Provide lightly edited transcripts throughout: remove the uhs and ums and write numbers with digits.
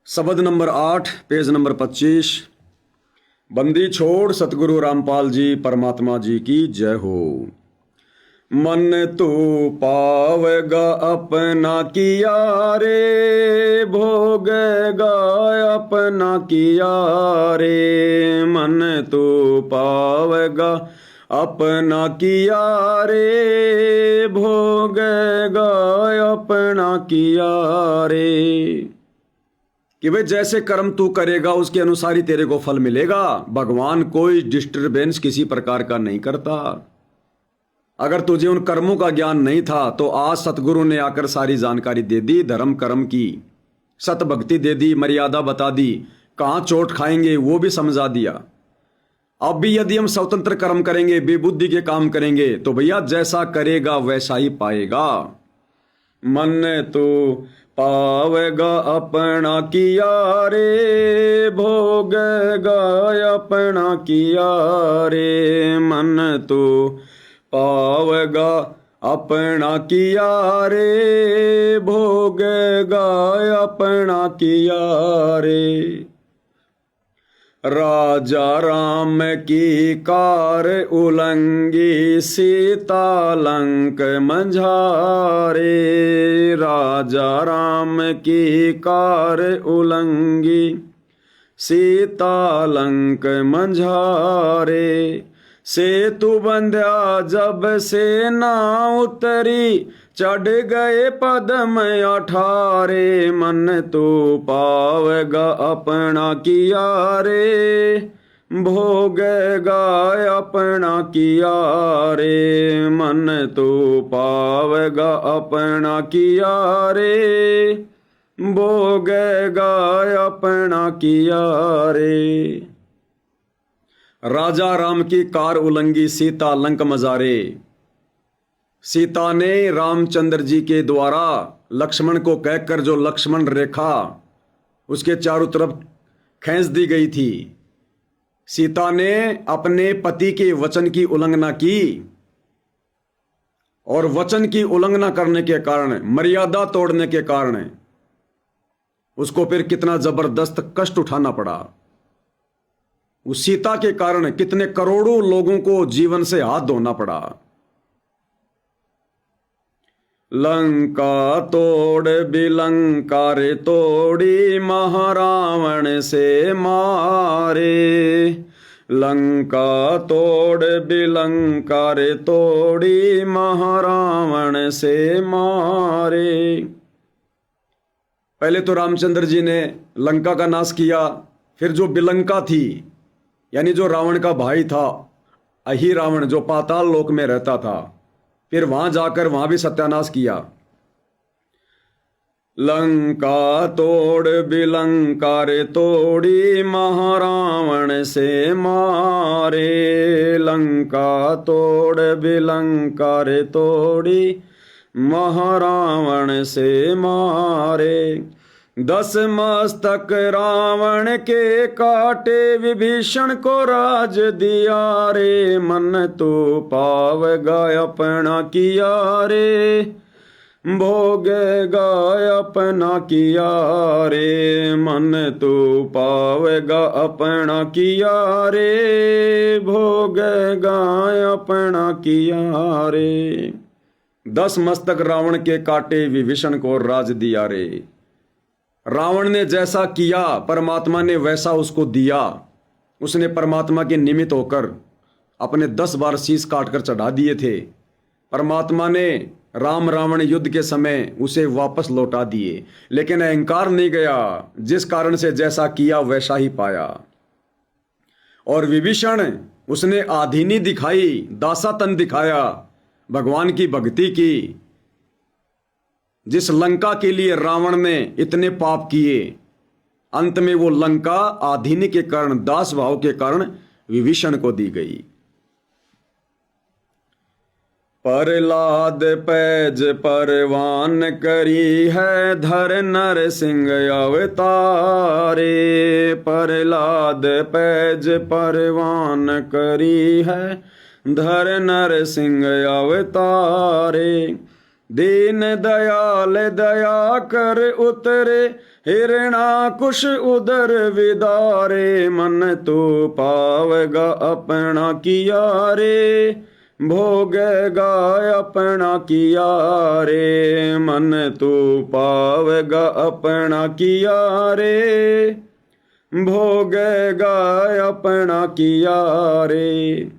शब्द number 8 page number 25। बंदी छोड़ सतगुरु रामपाल जी परमात्मा जी की जय हो। मन तू पावेगा अपना किया रे, भोगेगा अपना किया रे। मन तू पावेगा अपना किया रे, भोगेगा अपना किया रे। कि भाई जैसे कर्म तू करेगा उसके अनुसार ही तेरे को फल मिलेगा। भगवान कोई डिस्टरबेंस किसी प्रकार का नहीं करता। अगर तुझे उन कर्मों का ज्ञान नहीं था तो आज सतगुरु ने आकर सारी जानकारी दे दी, धर्म कर्म की सत भक्ति दे दी, मर्यादा बता दी, कहाँ चोट खाएंगे वो भी समझा दिया। अब भी यदि हम स्वतंत्र कर्म करेंगे, बेबुद्धि के काम करेंगे तो भैया जैसा करेगा वैसा ही पाएगा। मन तो पावेगा अपना किया रे, भोगेगा अपना किया रे। मन तो पावेगा अपना किया रे, भोगेगा अपना किया रे। राजा राम की कार उलंगी, सीता लंक मंझारे। राजा राम की कार उलंगी, सीता लंक मंझारे। सेतु बंध्या जब से ना उतरी, चढ़ गए पदम अठारे। मन तो पावेगा अपना किया रे, भोगेगा अपना किया रे। मन तो पावेगा अपना किया रे, भोगेगा अपना किया रे। राजा राम की कार उलंगी, सीता लंक मजारे। सीता ने रामचंद्र जी के द्वारा लक्ष्मण को कहकर जो लक्ष्मण रेखा उसके चारों तरफ खींच दी गई थी, सीता ने अपने पति के वचन की उल्लंघना की और वचन की उल्लंघना करने के कारण, मर्यादा तोड़ने के कारण उसको फिर कितना जबरदस्त कष्ट उठाना पड़ा। उस सीता के कारण कितने करोड़ों लोगों को जीवन से हाथ धोना पड़ा। लंका तोड़ बिलंका रे तोड़ी, महारावण से मारे। लंका तोड़ बिलंका रे तोड़ी, महारावण से मारे। पहले तो रामचंद्र जी ने लंका का नाश किया, फिर जो बिलंका थी यानी जो रावण का भाई था, अही रावण जो पाताल लोक में रहता था, फिर वहां जाकर वहां भी सत्यानाश किया। लंका तोड़ बिलंका रे तोड़ी, महारावण से मारे। लंका तोड़ बिलंका रे तोड़ी, महारावण से मारे। 10 मस्तक रावण के काटे, विभीषण को राज दिया रे। मन तो पावेगा अपना किया रे, भोगेगा अपना किया रे। मन तो पावेगा अपना किया रे, भोगेगा अपना किया रे। 10 मस्तक रावण के काटे, विभीषण को राज दिया रे। रावण ने जैसा किया परमात्मा ने वैसा उसको दिया। उसने परमात्मा के निमित्त होकर अपने 10 बार शीश काटकर चढ़ा दिए थे। परमात्मा ने राम रावण युद्ध के समय उसे वापस लौटा दिए, लेकिन अहंकार नहीं गया, जिस कारण से जैसा किया वैसा ही पाया। और विभीषण उसने आधीनी दिखाई, दासातन दिखाया, भगवान की भक्ति की। जिस लंका के लिए रावण ने इतने पाप किए, अंत में वो लंका आधीनी के कारण, दास भाव के कारण विभीषण को दी गई। प्रहलाद पैज परवान करी है, धर नर सिंह अवतारे। प्रहलाद पैज परवान करी है, धर नर सिंह अवतारे। दीन दयाल दया कर उतरे, हिरणाकुश उदर विदारे, मन तो पावेगा अपना किया रे, भोगेगा अपना किया रे, मन तो पावेगा अपना किया रे, भोगेगा अपना किया रे।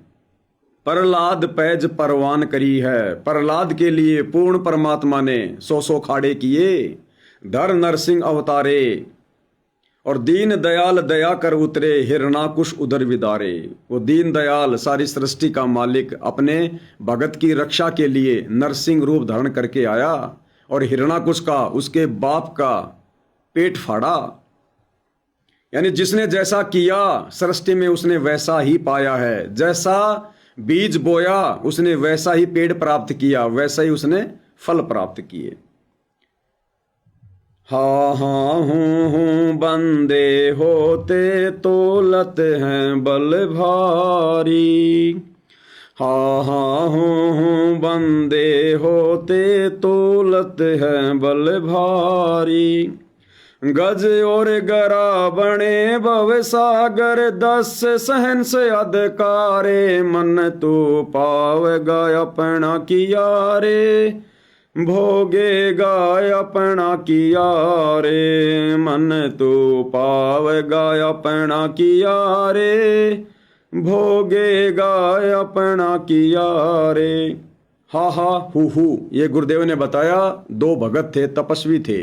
प्रहलाद पैज परवान करी है, प्रहलाद के लिए पूर्ण परमात्मा ने 100 खाड़े किए, धर नरसिंह अवतारे, और दीन दयाल दया कर उतरे, हिरणाकुश उदर विदारे। वो दीन दयाल सारी सृष्टि का मालिक अपने भगत की रक्षा के लिए नरसिंह रूप धारण करके आया और हिरणाकुश का, उसके बाप का पेट फाड़ा। यानी जिसने जैसा किया सृष्टि में उसने वैसा ही पाया है, जैसा बीज बोया उसने वैसा ही पेड़ प्राप्त किया, वैसा ही उसने फल प्राप्त किए। हाँ हाँ हूँ बंदे होते तोलत हैं बल भारी, हाँ हाँ हूँ बंदे होते तोलत हैं बल भारी, गज और गरा बने भव सागर, 10 सहंस अधिकारे, मन तो पावेगा अपना किया रे, भोगेगा अपना किया रे, मन तो पावेगा अपना किया रे, भोगेगा अपना किया रे। हा हा हु, ये गुरुदेव ने बताया। 2 भगत थे, तपस्वी थे,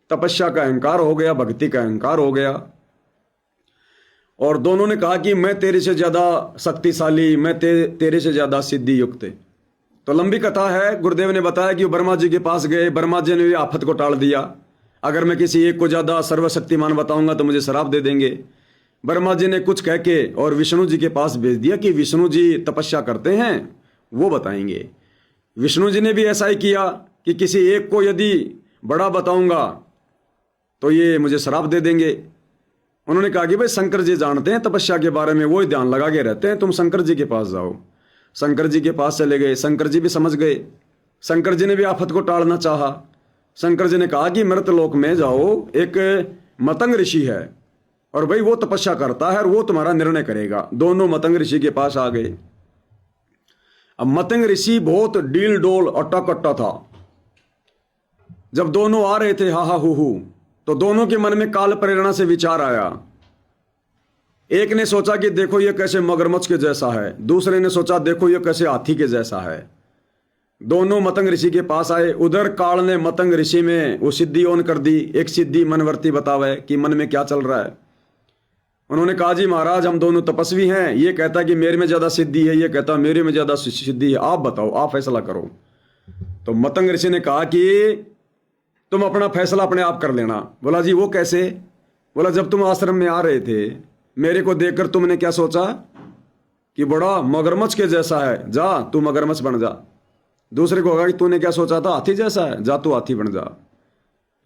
तपस्या का अहंकार हो गया, भक्ति का अहंकार हो गया, और दोनों ने कहा कि मैं तेरे से ज्यादा शक्तिशाली, मैं तेरे से ज्यादा सिद्धि युक्त। तो लंबी कथा है। गुरुदेव ने बताया कि ब्रह्मा जी के पास गए, ब्रह्मा जी ने भी आफत को टाल दिया, अगर मैं किसी एक को ज्यादा सर्वशक्तिमान बताऊंगा तो मुझे श्राप दे देंगे। ब्रह्मा जी ने कुछ कह के और विष्णु जी के पास भेज दिया कि विष्णु जी तपस्या करते हैं, वो बताएंगे। विष्णु जी ने भी ऐसा ही किया कि किसी एक को यदि बड़ा बताऊंगा तो ये मुझे श्राप दे देंगे। उन्होंने कहा कि भाई शंकर जी जानते हैं तपस्या के बारे में, वो ही ध्यान लगा के रहते हैं, तुम शंकर जी के पास जाओ। शंकर जी के पास चले गए, शंकर जी भी समझ गए। शंकर जी ने भी आफत को टालना चाहा। शंकर जी ने कहा कि मृतलोक में जाओ, एक मतंग ऋषि है और भाई वो तपस्या करता है और वो तुम्हारा निर्णय करेगा। दोनों मतंग ऋषि के पास आ गए। अब मतंग ऋषि बहुत डील डोल अट्टा कट्टा था। जब दोनों आ रहे थे हा हा हु, तो दोनों के मन में काल प्रेरणा से विचार आया। एक ने सोचा कि देखो ये कैसे मगरमच्छ के जैसा है, दूसरे ने सोचा देखो ये कैसे हाथी के जैसा है। दोनों मतंग ऋषि के पास आए। उधर काल ने मतंग ऋषि में वो सिद्धि ऑन कर दी। एक सिद्धि मनवर्ती बतावे कि मन में क्या चल रहा है। उन्होंने कहा जी महाराज हम दोनों तपस्वी हैं, ये कहता कि मेरे में ज्यादा सिद्धि है, ये कहता मेरे में ज्यादा सिद्धि है, आप बताओ, आप फैसला करो। तो मतंग ऋषि ने कहा कि तुम अपना फैसला अपने आप कर लेना। बोला जी वो कैसे? बोला जब तुम आश्रम में आ रहे थे मेरे को देखकर तुमने क्या सोचा कि बड़ा मगरमच्छ के जैसा है, जा तू मगरमच्छ बन जा। दूसरे को होगा कि तूने क्या सोचा था, हाथी जैसा है, जा तू हाथी बन जा।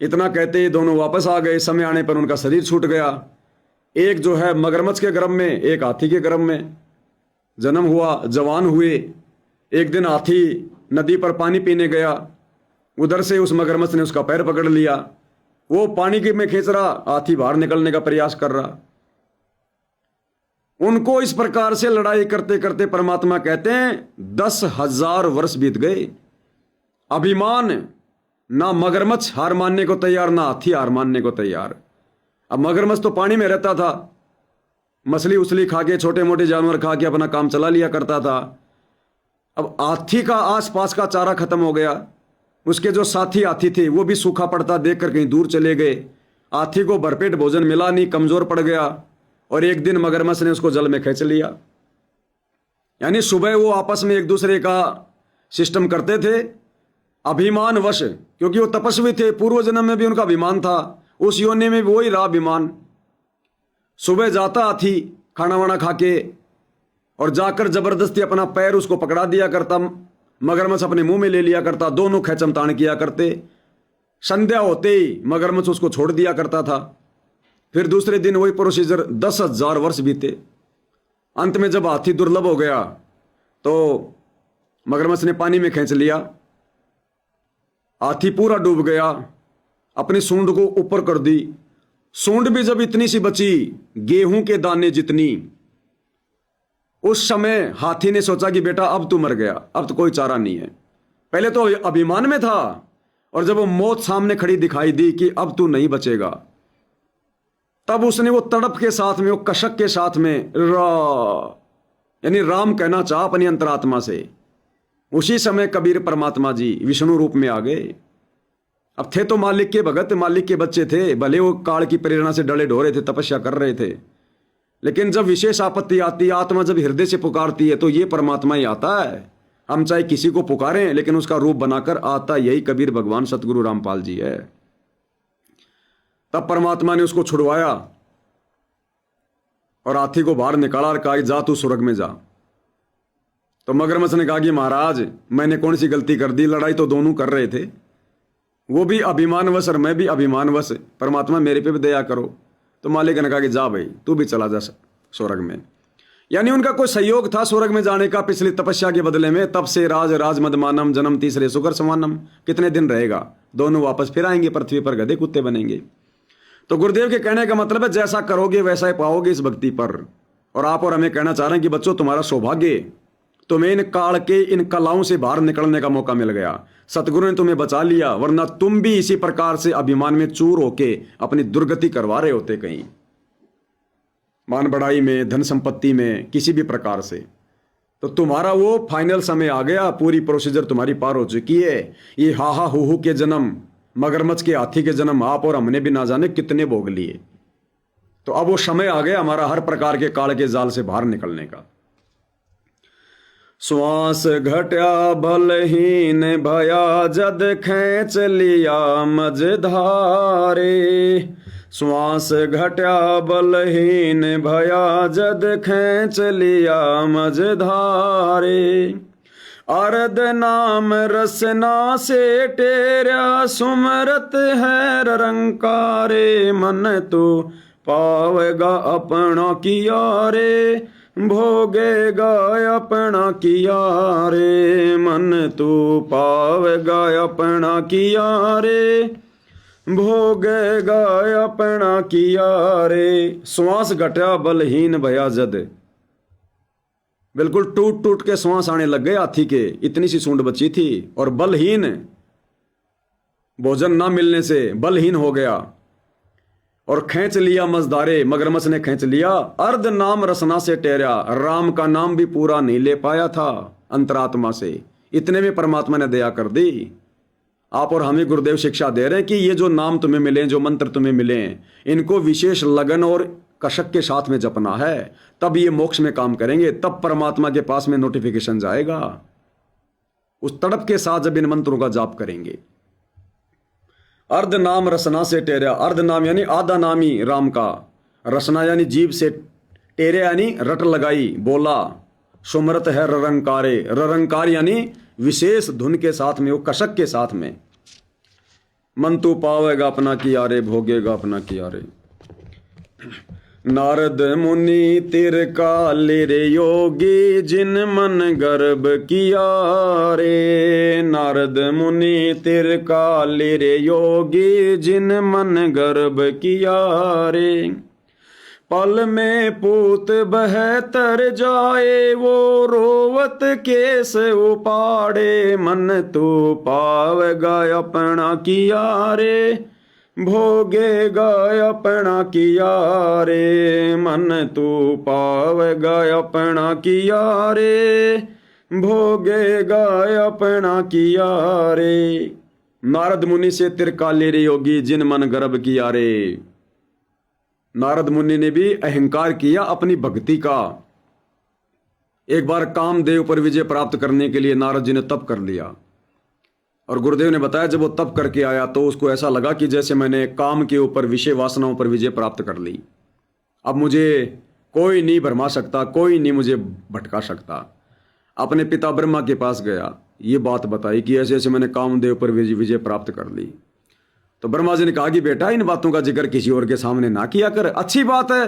इतना कहते ही दोनों वापस आ गए। समय आने पर उनका शरीर छूट गया। एक जो है मगरमच्छ के गर्भ में, एक हाथी के गर्भ में जन्म हुआ, जवान हुए। एक दिन हाथी नदी पर पानी पीने गया, उधर से उस मगरमच्छ ने उसका पैर पकड़ लिया। वो पानी के में खींच रहा, हाथी बाहर निकलने का प्रयास कर रहा। उनको इस प्रकार से लड़ाई करते करते परमात्मा कहते हैं 10,000 वर्ष बीत गए। अभिमान, ना मगरमच्छ हार मानने को तैयार, ना हाथी हार मानने को तैयार। अब मगरमच्छ तो पानी में रहता था, मछली उछली खा के, छोटे मोटे जानवर खा के अपना काम चला लिया करता था। अब हाथी का आसपास का चारा खत्म हो गया। उसके जो साथी हाथी थे वो भी सूखा पड़ता देखकर कहीं दूर चले गए। हाथी को भरपेट भोजन मिला नहीं, कमजोर पड़ गया। और एक दिन मगरमच्छ ने उसको जल में खींच लिया। यानी सुबह वो आपस में एक दूसरे का सिस्टम करते थे अभिमान वश, क्योंकि वो तपस्वी थे। पूर्व जन्म में भी उनका अभिमान था, उस योनि में भी वही रहा अभिमान। सुबह जाता हाथी खाना वाना खा के और जाकर जबरदस्ती अपना पैर उसको पकड़ा दिया करता, मगरमच्छ अपने मुंह में ले लिया करता। दोनों खैचमतान किया करते। संध्या होते ही मगरमच्छ उसको छोड़ दिया करता था। फिर दूसरे दिन वही प्रोसीजर। 10,000 वर्ष बीते। अंत में जब हाथी दुर्लभ हो गया तो मगरमच्छ ने पानी में खींच लिया। हाथी पूरा डूब गया, अपनी सूंड को ऊपर कर दी, सूंड भी जब इतनी सी बची गेहूं के दाने जितनी, उस समय हाथी ने सोचा कि बेटा अब तू मर गया, अब तो कोई चारा नहीं है। पहले तो अभिमान में था, और जब वो मौत सामने खड़ी दिखाई दी कि अब तू नहीं बचेगा, तब उसने वो तड़प के साथ में, वो कशक के साथ में यानी राम कहना चाहा अपनी अंतरात्मा से। उसी समय कबीर परमात्मा जी विष्णु रूप में आ गए। अब थे तो मालिक के भगत, मालिक के बच्चे थे, भले वो काल की प्रेरणा से डले ढोरे थे, तपस्या कर रहे थे, लेकिन जब विशेष आपत्ति आती है, आत्मा जब हृदय से पुकारती है, तो ये परमात्मा ही आता है। हम चाहे किसी को पुकारें, लेकिन उसका रूप बनाकर आता यही कबीर भगवान सतगुरु रामपाल जी है। तब परमात्मा ने उसको छुड़वाया और हाथी को बाहर निकाला और कहा जा तू स्वर्ग में जा। तो मगरमच्छ ने कहा कि महाराज मैंने कौन सी गलती कर दी, लड़ाई तो दोनों कर रहे थे, वो भी अभिमानवश और मैं भी अभिमानवश, परमात्मा मेरे पे भी दया करो। तो मालिक ने कहा कि जा भाई तू भी चला जा स्वर्ग में। यानी उनका कोई सहयोग था स्वर्ग में जाने का पिछली तपस्या के बदले में। तब से राज मदमानम जन्म तीसरे सुकर समानम, कितने दिन रहेगा, दोनों वापस फिर आएंगे पृथ्वी पर, गधे कुत्ते बनेंगे। तो गुरुदेव के कहने का मतलब है जैसा करोगे वैसा ही पाओगे इस भक्ति पर। और आप और हमें कहना चाह रहे हैं कि बच्चों तुम्हारा सौभाग्य, तुम्हें इन काल के इन कलाओं से बाहर निकलने का मौका मिल गया, सतगुरु ने तुम्हें बचा लिया, वरना तुम भी इसी प्रकार से अभिमान में चूर होके अपनी दुर्गति करवा रहे होते, कहीं मान बढ़ाई में, धन संपत्ति में, किसी भी प्रकार से। तो तुम्हारा वो फाइनल समय आ गया, पूरी प्रोसीजर तुम्हारी पार हो चुकी है। ये हाहा हूहू के जन्म, मगरमच्छ के हाथी के जन्म आप और हमने भी ना जाने कितने भोग लिए। तो अब वो समय आ गया हमारा हर प्रकार के काल के जाल से बाहर निकलने का। श्वास घट्या बलहीन भया जद खैंच लिया मझधारे, श्वास घट्या बलहीन भया जद खैंच लिया मझधारे, अर्ध नाम रसना से टेरा सुमरत है रंकारे, मन तो पावेगा अपना किया रे, भोगेगा अपना किया रे, मन तू पावेगा अपना किया रे, भोगेगा अपना किया रे। श्वास घटा बलहीन भया जद, बिल्कुल टूट टूट के श्वास आने लग गए हाथी के, इतनी सी सूंड बची थी। और बलहीन, भोजन ना मिलने से बलहीन हो गया। और खींच लिया मजदारे, मगरमच्छ ने खींच लिया। अर्ध नाम रसना से टेरा, राम का नाम भी पूरा नहीं ले पाया था अंतरात्मा से, इतने में परमात्मा ने दया कर दी। आप और हमें गुरुदेव शिक्षा दे रहे हैं कि ये जो नाम तुम्हें मिले, जो मंत्र तुम्हें मिले, इनको विशेष लगन और कशक के साथ में जपना है, तब ये मोक्ष में काम करेंगे, तब परमात्मा के पास में नोटिफिकेशन जाएगा। उस तड़प के साथ जब इन मंत्रों का जाप करेंगे। अर्ध नाम रसना से टेरा, अर्ध नाम यानी आधा नाम ही राम का, रसना यानी जीव से, टेरे यानी रट लगाई, बोला, सुमरत है ररंकारे, ररंकार यानी विशेष धुन के साथ में, वो कशक के साथ में। मन तू पावेगा अपना किया रे, भोगेगा अपना किया रे। नारद मुनि तिरकाले रे योगी, जिन मन गर्भ किया रे, नारद मुनि तिरकाले रे योगी, जिन मन गर्भ किया रे, पल में पूत बह तर जाए, वो रोवत केस उपाड़े, मन तू पावेगा अपना किया रे, भोगेगा अपना किया रे, मन तू पावेगा अपना किया रे, भोगेगा अपना किया रे। नारद मुनि से तिरकाले रे योगी, जिन मन गर्भ किया रे। नारद मुनि ने भी अहंकार किया अपनी भक्ति का। एक बार कामदेव पर विजय प्राप्त करने के लिए नारद जी ने तप कर लिया, और गुरुदेव ने बताया जब वो तप करके आया तो उसको ऐसा लगा कि जैसे मैंने काम के ऊपर, विषय वासनाओं पर विजय प्राप्त कर ली, अब मुझे कोई नहीं भरमा सकता, कोई नहीं मुझे भटका सकता। अपने पिता ब्रह्मा के पास गया, ये बात बताई कि ऐसे ऐसे मैंने कामदेव पर विजय प्राप्त कर ली। तो ब्रह्मा जी ने कहा कि बेटा इन बातों का जिक्र किसी और के सामने ना किया कर, अच्छी बात है,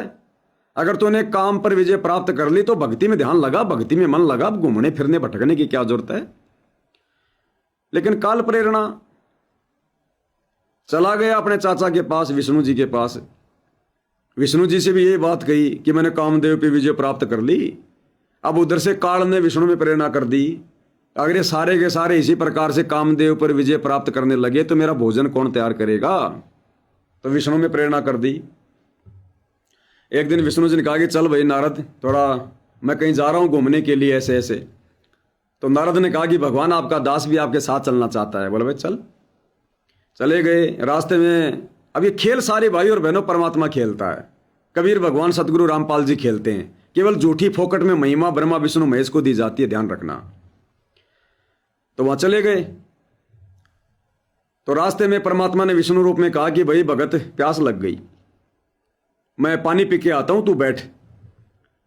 अगर तूने काम पर विजय प्राप्त कर ली तो भक्ति में ध्यान लगा, भक्ति में मन लगा, अब घूमने फिरने भटकने की क्या जरूरत है। लेकिन काल प्रेरणा, चला गया अपने चाचा के पास, विष्णु जी के पास। विष्णु जी से भी यही बात कही कि मैंने कामदेव पे विजय प्राप्त कर ली। अब उधर से काल ने विष्णु में प्रेरणा कर दी, अगर ये सारे के सारे इसी प्रकार से कामदेव पर विजय प्राप्त करने लगे तो मेरा भोजन कौन तैयार करेगा। तो विष्णु में प्रेरणा कर दी। एक दिन विष्णु जी ने कहा कि चल भाई नारद, थोड़ा मैं कहीं जा रहा हूं घूमने के लिए ऐसे ऐसे। तो नारद ने कहा कि भगवान आपका दास भी आपके साथ चलना चाहता है। बोले भाई चल। चले गए। रास्ते में अब ये खेल सारे भाई और बहनों परमात्मा खेलता है। कबीर भगवान सतगुरु रामपाल जी खेलते हैं। केवल झूठी फोकट में महिमा ब्रह्मा विष्णु महेश को दी जाती है, ध्यान रखना। तो वहां चले गए। तो रास्ते में परमात्मा ने विष्णु रूप में कहा कि भाई भगत प्यास लग गई, मैं पानी पी के आता हूं, तू बैठ।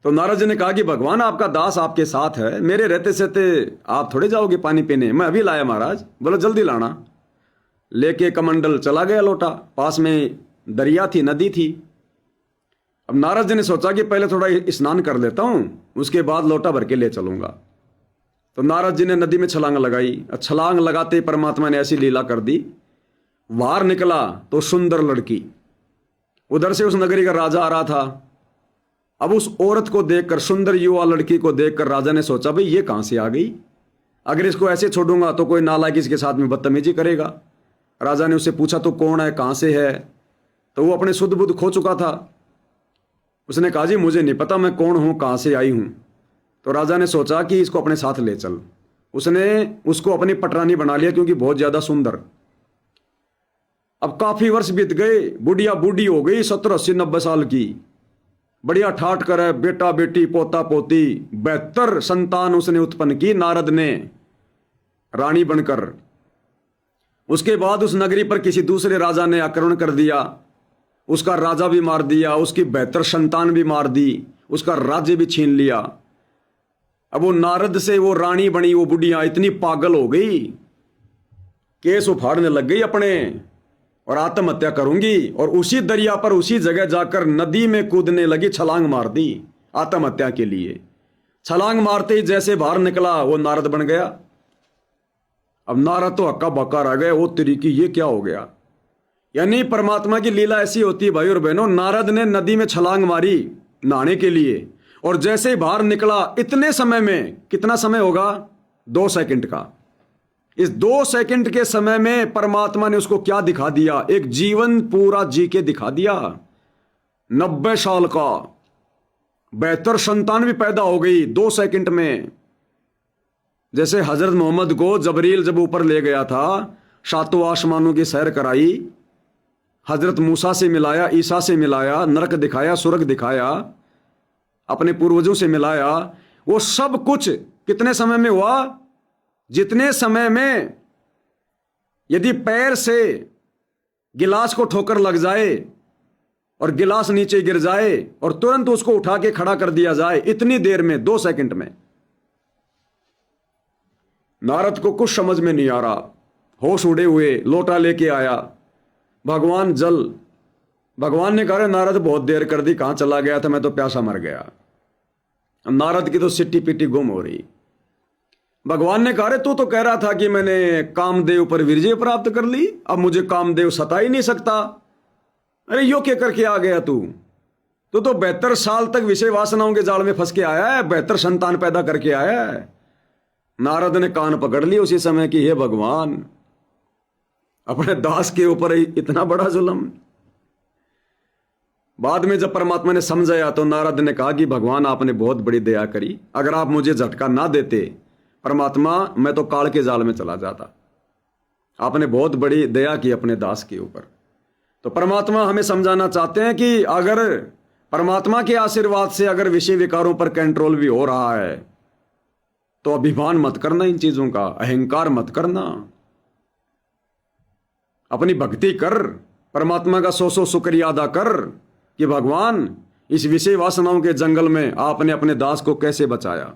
तो नारद जी ने कहा कि भगवान आपका दास आपके साथ है, मेरे रहते सहते आप थोड़े जाओगे पानी पीने, मैं अभी लाया महाराज। बोला जल्दी लाना। लेके कमंडल चला गया लोटा। पास में दरिया थी, नदी थी। अब नारद जी ने सोचा कि पहले थोड़ा स्नान कर लेता हूं, उसके बाद लोटा भर के ले चलूंगा। तो नारद जी ने नदी में छलांग लगाई। छलांग लगाते ही परमात्मा ने ऐसी लीला कर दी, बाहर निकला तो सुंदर लड़की, उधर से उस नगरी का राजा आ रहा था। अब उस औरत को देखकर, सुंदर युवा लड़की को देखकर राजा ने सोचा भाई ये कहां से आ गई, अगर इसको ऐसे छोड़ूंगा तो कोई नालायक इसके साथ में बदतमीजी करेगा। राजा ने उससे पूछा तो कौन है, कहां से है। तो वो अपने शुद्ध बुद्ध खो चुका था। उसने कहा जी मुझे नहीं पता मैं कौन हूं, कहां से आई हूं। तो राजा ने सोचा कि इसको अपने साथ ले चल। उसने उसको अपनी पटरानी बना लिया क्योंकि बहुत ज्यादा सुंदर। अब काफी वर्ष बीत गए, बुढ़िया बूढ़ी हो गई, 70 80 90 साल की, बढ़िया ठाट कर है, बेटा बेटी पोता पोती 72 संतान उसने उत्पन्न की नारद ने रानी बनकर। उसके बाद उस नगरी पर किसी दूसरे राजा ने आक्रमण कर दिया, उसका राजा भी मार दिया, उसकी 72 संतान भी मार दी, उसका राज्य भी छीन लिया। अब वो नारद से वो रानी बनी वो बुढ़िया इतनी पागल हो गई, केस उफाड़ने लग गई अपने और आत्महत्या करूंगी, और उसी दरिया पर उसी जगह जाकर नदी में कूदने लगी, छलांग मार दी आत्महत्या के लिए। छलांग मारते ही जैसे बाहर निकला वो नारद बन गया। अब नारद तो हक्का बक्का रह गए, वो तेरी की ये क्या हो गया। यानी परमात्मा की लीला ऐसी होती है भाई और बहनों। नारद ने नदी में छलांग मारी नहाने के लिए, और जैसे ही बाहर निकला इतने समय में, कितना समय होगा, 2 सेकंड का, इस 2 सेकंड के समय में परमात्मा ने उसको क्या दिखा दिया, एक जीवन पूरा जी के दिखा दिया। 90 साल का, 72 संतान भी पैदा हो गई 2 सेकंड में। जैसे हजरत मोहम्मद को जबरील जब ऊपर ले गया था, 7 आसमानों की सैर कराई, हजरत मूसा से मिलाया, ईसा से मिलाया, नरक दिखाया, स्वर्ग दिखाया, अपने पूर्वजों से मिलाया, वो सब कुछ कितने समय में हुआ, जितने समय में यदि पैर से गिलास को ठोकर लग जाए और गिलास नीचे गिर जाए और तुरंत उसको उठा के खड़ा कर दिया जाए, इतनी देर में, 2 सेकंड में। नारद को कुछ समझ में नहीं आ रहा, होश उड़े हुए लोटा लेके आया, भगवान जल। भगवान ने कहा नारद बहुत देर कर दी, कहां चला गया था, मैं तो प्यासा मर गया। नारद की तो सिट्टी पिट्टी गुम हो रही। भगवान ने कहा तू तो कह रहा था कि मैंने कामदेव पर विजय प्राप्त कर ली, अब मुझे कामदेव सता ही नहीं सकता। अरे यो क्या करके आ गया तू तो 72 साल तक विषय वासनाओं के जाल में फंस के आया है, 72 संतान पैदा करके आया है। नारद ने कान पकड़ लिए उसी समय कि हे भगवान, अपने दास के ऊपर इतना बड़ा जुल्म। बाद में जब परमात्मा ने समझाया तो नारद ने कहा कि भगवान आपने बहुत बड़ी दया करी, अगर आप मुझे झटका ना देते परमात्मा, मैं तो काल के जाल में चला जाता। आपने बहुत बड़ी दया की अपने दास के ऊपर। तो परमात्मा हमें समझाना चाहते हैं कि अगर परमात्मा के आशीर्वाद से अगर विषय विकारों पर कंट्रोल भी हो रहा है तो अभिमान मत करना, इन चीजों का अहंकार मत करना, अपनी भक्ति कर, परमात्मा का 100 शुक्रिया अदा कर कि भगवान इस विषय वासनाओं के जंगल में आपने अपने दास को कैसे बचाया।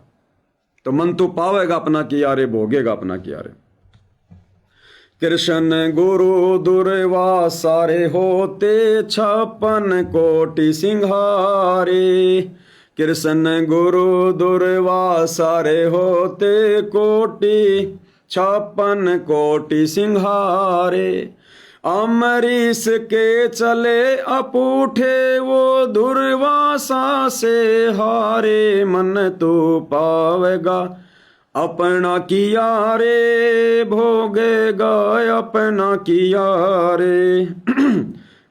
तो मन तो पावेगा अपना किया रे, भोगेगा अपना किया रे। कृष्ण गुरु दुर्वा सारे होते 56 कोटि सिंहारे। कृष्ण गुरु दुर्वा सारे होते 56 कोटि सिंहारे। अम्बरीश के चले अपूठे वो दुर्वासा से हारे, मन तो पावेगा अपना किया रे, भोगेगा अपना किया रे।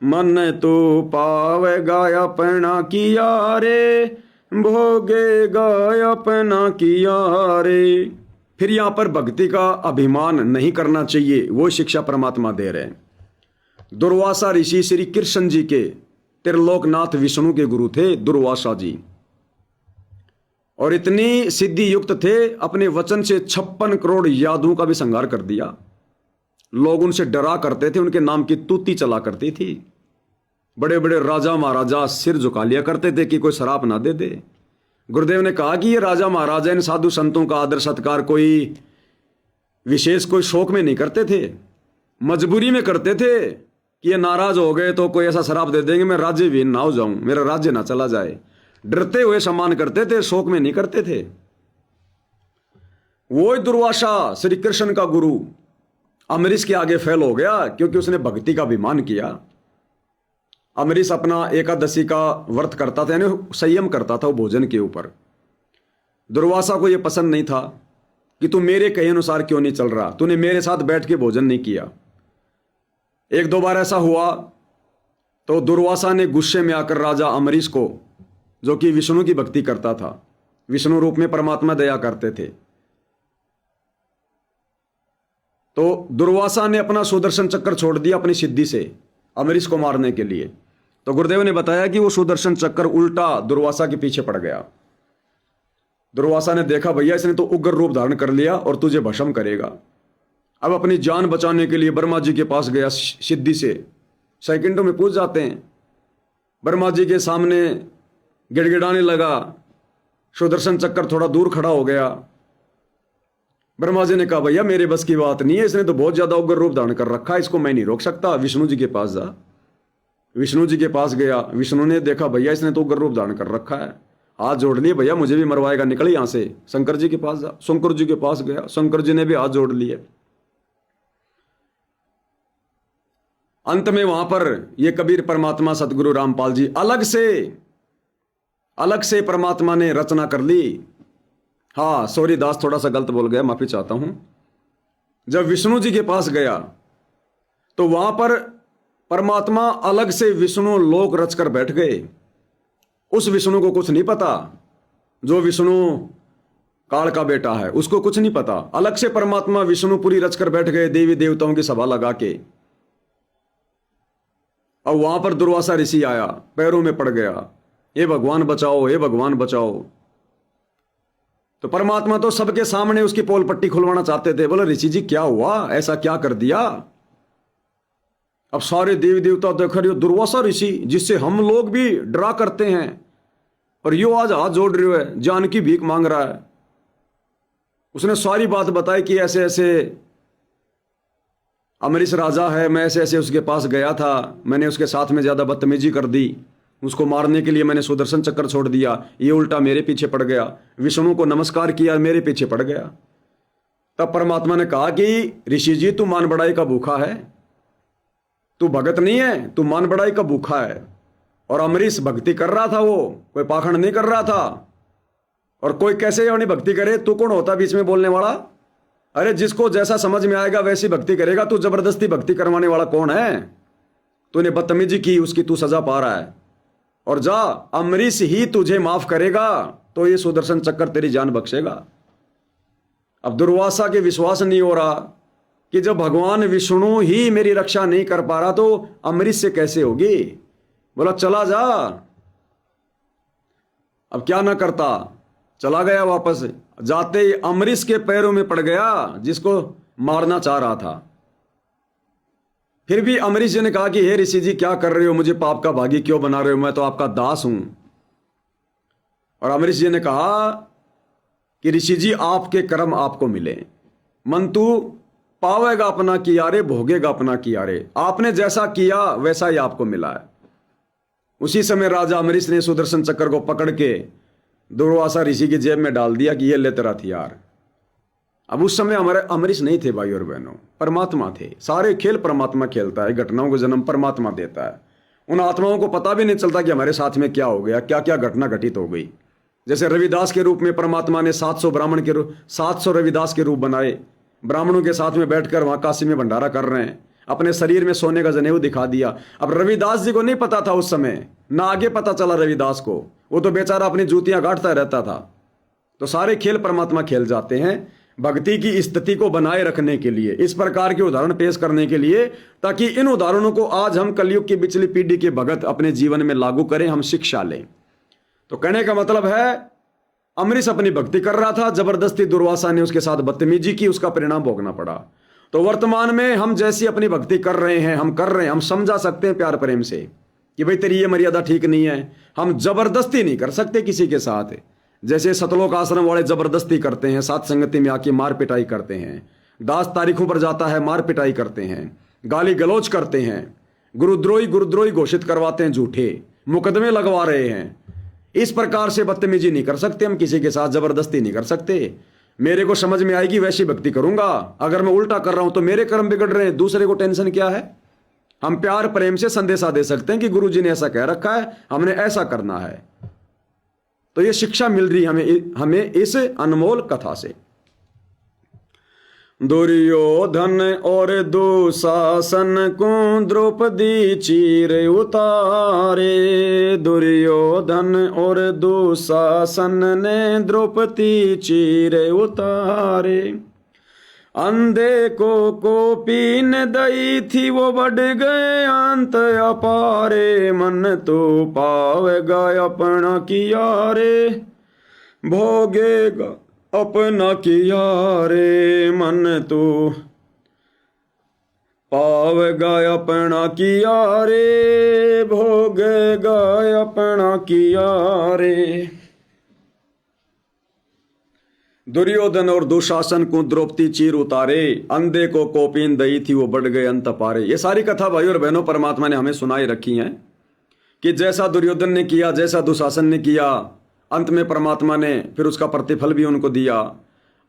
मन तो पावेगा अपना किया रे, भोगेगा अपना किया रे। फिर यहां पर भक्ति का अभिमान नहीं करना चाहिए, वो शिक्षा परमात्मा दे रहे हैं। दुर्वासा ऋषि श्री कृष्ण जी के त्रिलोकनाथ विष्णु के गुरु थे दुर्वासा जी, और इतनी सिद्धि युक्त थे, अपने वचन से 56 करोड़ यादवों का भी संहार कर दिया। लोग उनसे डरा करते थे, उनके नाम की तूती चला करती थी। बड़े बड़े राजा महाराजा सिर झुका लिया करते थे कि कोई शराप ना दे दे। गुरुदेव ने कहा कि ये राजा महाराजा इन साधु संतों का आदर सत्कार कोई विशेष कोई शौक में नहीं करते थे, मजबूरी में करते थे कि ये नाराज हो गए तो कोई ऐसा शराप दे देंगे मैं राज्य विहीन ना हो जाऊं, मेरा राज्य ना चला जाए। डरते हुए सम्मान करते थे, शौक में नहीं करते थे। वो दुर्वासा श्री कृष्ण का गुरु अम्बरीश के आगे फेल हो गया, क्योंकि उसने भक्ति का अभिमान किया। अम्बरीश अपना एकादशी का व्रत करता था, यानी संयम करता था वो भोजन के ऊपर। दुर्वासा को यह पसंद नहीं था कि तू मेरे कहे अनुसार क्यों नहीं चल रहा, तूने मेरे साथ बैठ के भोजन नहीं किया। एक दो बार ऐसा हुआ तो दुर्वासा ने गुस्से में आकर राजा अम्बरीश को, जो कि विष्णु की भक्ति करता था, विष्णु रूप में परमात्मा दया करते थे, तो दुर्वासा ने अपना सुदर्शन चक्र छोड़ दिया अपनी सिद्धि से अम्बरीश को मारने के लिए। तो गुरुदेव ने बताया कि वो सुदर्शन चक्र उल्टा दुर्वासा के पीछे पड़ गया। दुर्वासा ने देखा भैया इसने तो उग्र रूप धारण कर लिया और तुझे भस्म करेगा। अब अपनी जान बचाने के लिए ब्रह्मा जी के पास गया सिद्धि से, सेकंडों में पूछ जाते हैं। ब्रह्मा जी के सामने गिड़गिड़ाने लगा, सुदर्शन चक्र थोड़ा दूर खड़ा हो गया। ब्रह्मा जी ने कहा भैया मेरे बस की बात नहीं है, इसने तो बहुत ज्यादा उग्र रूप धारण कर रखा है, इसको मैं नहीं रोक सकता, विष्णु जी के पास जा। विष्णु जी के पास गया, विष्णु ने देखा भैया इसने तो उग्र रूप धारण कर रखा है, हाथ जोड़ लिए, भैया मुझे भी मरवाएगा, निकल यहां से, शंकर जी के पास जा। शंकर जी के पास गया, शंकर जी ने भी हाथ जोड़ लिए। अंत में वहां पर ये कबीर परमात्मा सतगुरु रामपाल जी अलग से परमात्मा ने रचना कर ली। हाँ सॉरी दास, थोड़ा सा गलत बोल गया, माफी चाहता हूं। जब विष्णु जी के पास गया तो वहां पर परमात्मा अलग से विष्णु लोक रचकर बैठ गए। उस विष्णु को कुछ नहीं पता, जो विष्णु काल का बेटा है उसको कुछ नहीं पता। अलग से परमात्मा विष्णु पूरी रचकर बैठ गए, देवी देवताओं की सभा लगा के। अब वहां पर दुर्वासा ऋषि आया, पैरों में पड़ गया, हे भगवान बचाओ, हे भगवान बचाओ। तो परमात्मा तो सबके सामने उसकी पोल पट्टी खुलवाना चाहते थे। बोले ऋषि जी क्या हुआ, ऐसा क्या कर दिया? अब सारे देवी देवता देख रहे हो, दुर्वासा ऋषि जिससे हम लोग भी डरा करते हैं, और यो आज हाथ जोड़ रहे है, जान की भीख मांग रहा है। उसने सारी बात बताई कि ऐसे ऐसे अम्बरीश राजा है, मैं ऐसे ऐसे उसके पास गया था, मैंने उसके साथ में ज्यादा बदतमीजी कर दी, उसको मारने के लिए मैंने सुदर्शन चक्र छोड़ दिया, ये उल्टा मेरे पीछे पड़ गया, विष्णु को नमस्कार किया, मेरे पीछे पड़ गया। तब परमात्मा ने कहा कि ऋषि जी तू मान बढ़ाई का भूखा है, तू भगत नहीं है, तू मान बढ़ाई का भूखा है। और अम्बरीश भक्ति कर रहा था, वो कोई पाखंड नहीं कर रहा था। और कोई कैसे अपनी भक्ति करे, तू कौन होता बीच में बोलने वाला? अरे जिसको जैसा समझ में आएगा वैसी भक्ति करेगा, तू जबरदस्ती भक्ति करवाने वाला कौन है? तूने बदतमीजी की, उसकी तू सजा पा रहा है। और जा, अम्बरीश ही तुझे माफ करेगा तो ये सुदर्शन चक्र तेरी जान बख्शेगा। अब दुर्वासा के विश्वास नहीं हो रहा कि जब भगवान विष्णु ही मेरी रक्षा नहीं कर पा रहा तो अम्बरीश से कैसे होगी। बोला चला जा। अब क्या ना करता, चला गया वापस। जाते ही अम्बरीश के पैरों में पड़ गया, जिसको मारना चाह रहा था। फिर भी अम्बरीश जी ने कहा कि हे ऋषि जी क्या कर रहे हो, मुझे पाप का भागी क्यों बना रहे हो, मैं तो आपका दास हूं। और अम्बरीश जी ने कहा कि ऋषि जी आपके कर्म आपको मिले, मन तू पावेगा अपना किया रे, भोगेगा अपना किया रे, आपने जैसा किया वैसा ही आपको मिला है। उसी समय राजा अम्बरीश ने सुदर्शन चक्र को पकड़ के दुर्वासा ऋषि की जेब में डाल दिया कि ये ले तेरा हथियार। अब उस समय हमारे अमरीश नहीं थे भाई और बहनों, परमात्मा थे। सारे खेल परमात्मा खेलता है, घटनाओं को जन्म परमात्मा देता है। उन आत्माओं को पता भी नहीं चलता कि हमारे साथ में क्या हो गया, क्या क्या घटना घटित हो गई। जैसे रविदास के रूप में परमात्मा ने 700 ब्राह्मण के रूप 700 रविदास के रूप बनाए, ब्राह्मणों के साथ में बैठकर वहां काशी में भंडारा कर रहे हैं, अपने शरीर में सोने का जनेऊ दिखा दिया। अब रविदास जी को नहीं पता था उस समय, ना आगे पता चला रविदास को, वो तो बेचारा अपनी जूतियां गांठता रहता था। तो सारे खेल परमात्मा खेल जाते हैं भक्ति की स्थिति को बनाए रखने के लिए, इस प्रकार के उदाहरण पेश करने के लिए, ताकि इन उदाहरणों को आज हम कलयुग की पिछली पीढ़ी के भगत अपने जीवन में लागू करें, हम शिक्षा लें। तो कहने का मतलब है अमरीश अपनी भक्ति कर रहा था, जबरदस्ती दुर्वासा ने उसके साथ बदतमीजी की, उसका परिणाम भोगना पड़ा। तो वर्तमान में हम जैसी अपनी भक्ति कर रहे हैं, हम समझा सकते हैं प्यार प्रेम से कि भाई तेरी ये मर्यादा ठीक नहीं है। हम जबरदस्ती नहीं कर सकते किसी के साथ, जैसे सतलोक आश्रम वाले जबरदस्ती करते हैं, साथ संगति में आके मार पिटाई करते हैं, दास तारीखों पर जाता है मार पिटाई करते हैं, गाली गलौज करते हैं, गुरुद्रोही घोषित करवाते हैं, झूठे मुकदमे लगवा रहे हैं। इस प्रकार से बदतमीजी नहीं कर सकते हम किसी के साथ, जबरदस्ती नहीं कर सकते। मेरे को समझ में आएगी वैसी भक्ति करूंगा, अगर मैं उल्टा कर रहा हूं तो मेरे कर्म बिगड़ रहे हैं, दूसरे को टेंशन क्या है। हम प्यार प्रेम से संदेशा दे सकते हैं कि गुरु जी ने ऐसा कह रखा है, हमने ऐसा करना है। तो ये शिक्षा मिल रही हमें इस अनमोल कथा से। दुर्योधन और दुशासन को द्रौपदी चीर उतारे, दुर्योधन और दुशासन ने द्रौपदी चीर उतारे। अंधे को पीन दई थी वो बढ़ गए अंत अपारे, मन तो पावेगा अपना किया रे, भोगेगा अपना किया रे, मन तो पावेगा अपना किया रे, भोगेगा अपना किया रे। दुर्योधन और दुशासन को द्रौपदी चीर उतारे, अंधे को कोपीन दई थी वो बढ़ गए अंत पारे। ये सारी कथा भाई और बहनों परमात्मा ने हमें सुनाई रखी है कि जैसा दुर्योधन ने किया, जैसा दुशासन ने किया, अंत में परमात्मा ने फिर उसका प्रतिफल भी उनको दिया।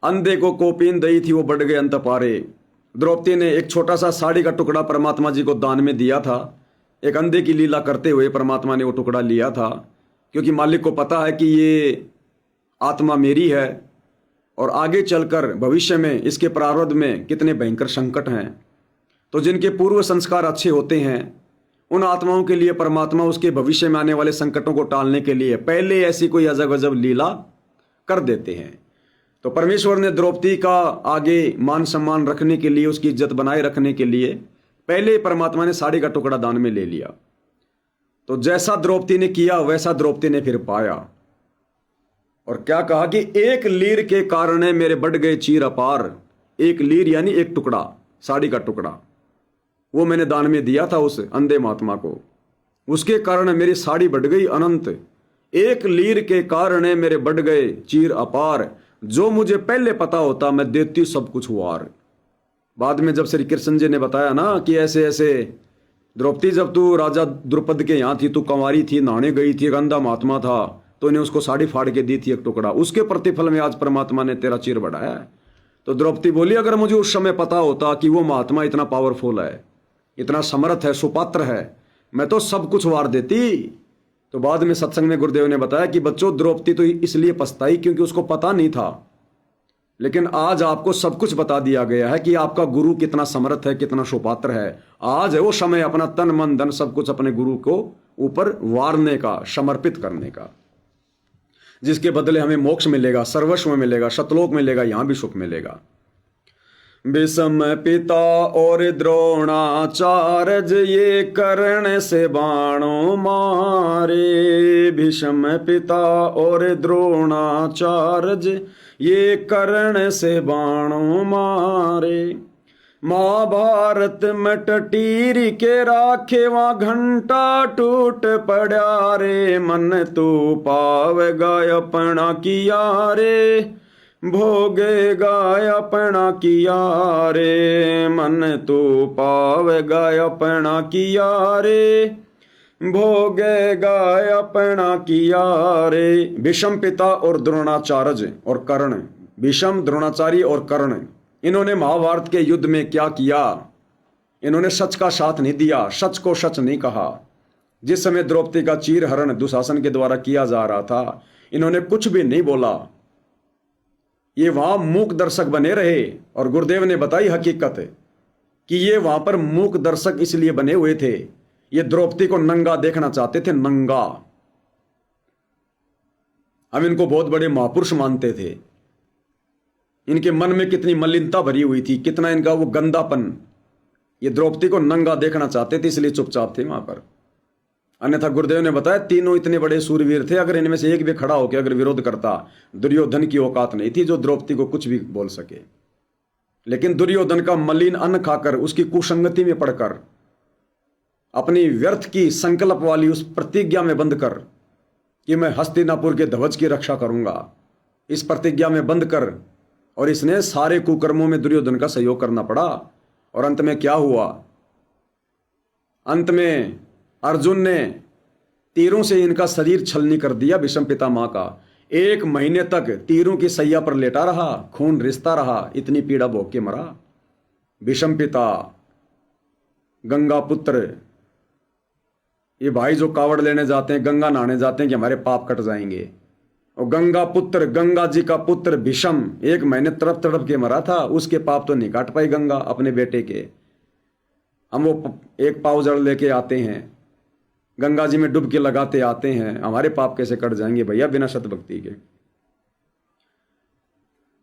अंधे को कोपीन दई थी वो बढ़ गए अंत पारे। द्रौपदी ने एक छोटा सा साड़ी का टुकड़ा परमात्मा जी को दान में दिया था। एक अंधे की लीला करते हुए परमात्मा ने वो टुकड़ा लिया था, क्योंकि मालिक को पता है कि ये आत्मा मेरी है और आगे चलकर भविष्य में इसके प्रारब्ध में कितने भयंकर संकट हैं। तो जिनके पूर्व संस्कार अच्छे होते हैं उन आत्माओं के लिए परमात्मा उसके भविष्य में आने वाले संकटों को टालने के लिए पहले ऐसी कोई अजब गजब लीला कर देते हैं। तो परमेश्वर ने द्रौपदी का आगे मान सम्मान रखने के लिए, उसकी इज्जत बनाए रखने के लिए पहले परमात्मा ने साड़ी का टुकड़ा दान में ले लिया। तो जैसा द्रौपदी ने किया वैसा द्रौपदी ने फिर पाया। और क्या कहा कि एक लीर के कारण मेरे बढ़ गए चीर अपार। एक लीर यानी एक टुकड़ा, साड़ी का टुकड़ा, वो मैंने दान में दिया था उस अंधे महात्मा को, उसके कारण मेरी साड़ी बढ़ गई अनंत। एक लीर के कारण मेरे बढ़ गए चीर अपार, जो मुझे पहले पता होता मैं देती सब कुछ वार। बाद में जब श्री कृष्ण जी ने बताया ना कि ऐसे ऐसे द्रौपदी, जब तू राजा द्रुपद के यहाँ थी, तू कंवारी थी, नहाने गई थी, एक अंधा महात्मा था, तो इन्हें उसको साड़ी फाड़ के दी थी एक टुकड़ा, उसके प्रतिफल में आज परमात्मा ने तेरा चीर बढ़ाया है। तो द्रौपदी बोली अगर मुझे उस समय पता होता कि वो महात्मा इतना पावरफुल है, इतना समर्थ है, सुपात्र है, मैं तो सब कुछ वार देती। तो बाद में सत्संग में गुरुदेव ने बताया कि बच्चों द्रौपदी तो इसलिए पछताई क्योंकि उसको पता नहीं था, लेकिन आज आपको सब कुछ बता दिया गया है कि आपका गुरु कितना समर्थ है, कितना सुपात्र है। आज है वो समय अपना तन मन धन सब कुछ अपने गुरु को ऊपर वारने का, समर्पित करने का, जिसके बदले हमें मोक्ष मिलेगा, सर्वस्व मिलेगा, शतलोक मिलेगा, यहां भी सुख मिलेगा। भीष्म पिता और द्रोणाचार्य ये कर्ण से बाणों मारे, भीष्म पिता और द्रोणाचार्य ये कर्ण से बाणों मारे। महाभारत में टटीरी के राखे वहाँ घंटा टूट पड़ा रे, मन तू पावेगा अपना किया रे, भोगेगा अपना किया रे, मन तू पावेगा अपना किया रे, भोगेगा अपना किया रे। भीष्म पिता और द्रोणाचार्य और कर्ण भीष्म, द्रोणाचार्य और कर्ण, इन्होंने महाभारत के युद्ध में क्या किया? इन्होंने सच का साथ नहीं दिया, सच को सच नहीं कहा। जिस समय द्रौपदी का चीरहरण दुशासन के द्वारा किया जा रहा था, इन्होंने कुछ भी नहीं बोला। ये वहां मूक दर्शक बने रहे। और गुरुदेव ने बताई हकीकत कि ये वहां पर मूक दर्शक इसलिए बने हुए थे, ये द्रौपदी को नंगा देखना चाहते थे, नंगा। हम इनको बहुत बड़े महापुरुष मानते थे। इनके मन में कितनी मलिनता भरी हुई थी, कितना इनका वो गंदापन। ये द्रौपदी को नंगा देखना चाहते थे, इसलिए चुपचाप थे वहां पर। अन्यथा गुरुदेव ने बताया तीनों इतने बड़े सूरवीर थे, अगर इनमें से एक भी खड़ा होकर अगर विरोध करता, दुर्योधन की औकात नहीं थी जो द्रौपदी को कुछ भी बोल सके। लेकिन दुर्योधन का मलिन अन्न खाकर, उसकी कुसंगति में पड़कर, अपनी व्यर्थ की संकल्प वाली उस प्रतिज्ञा में बंध कर कि मैं हस्तिनापुर के ध्वज की रक्षा करूंगा, इस प्रतिज्ञा में बंध कर, और इसने सारे कुकर्मों में दुर्योधन का सहयोग करना पड़ा। और अंत में क्या हुआ? अंत में अर्जुन ने तीरों से इनका शरीर छलनी कर दिया। भीष्म पितामह का 1 महीने तक तीरों की सैया पर लेटा रहा, खून रिसता रहा, इतनी पीड़ा भोग के मरा। भीष्म पिता, गंगा पुत्र, ये भाई जो कावड़ लेने जाते हैं, गंगा नहाने जाते हैं कि हमारे पाप कट जाएंगे, और गंगा पुत्र, गंगा जी का पुत्र भीष्म 1 महीने तड़प तड़प के मरा था। उसके पाप तो नहीं काट पाई गंगा अपने बेटे के। हम वो एक पाव जड़ लेके आते हैं, गंगा जी में डुबकी लगाते आते हैं, हमारे पाप कैसे कट जाएंगे भैया बिना शतभक्ति के?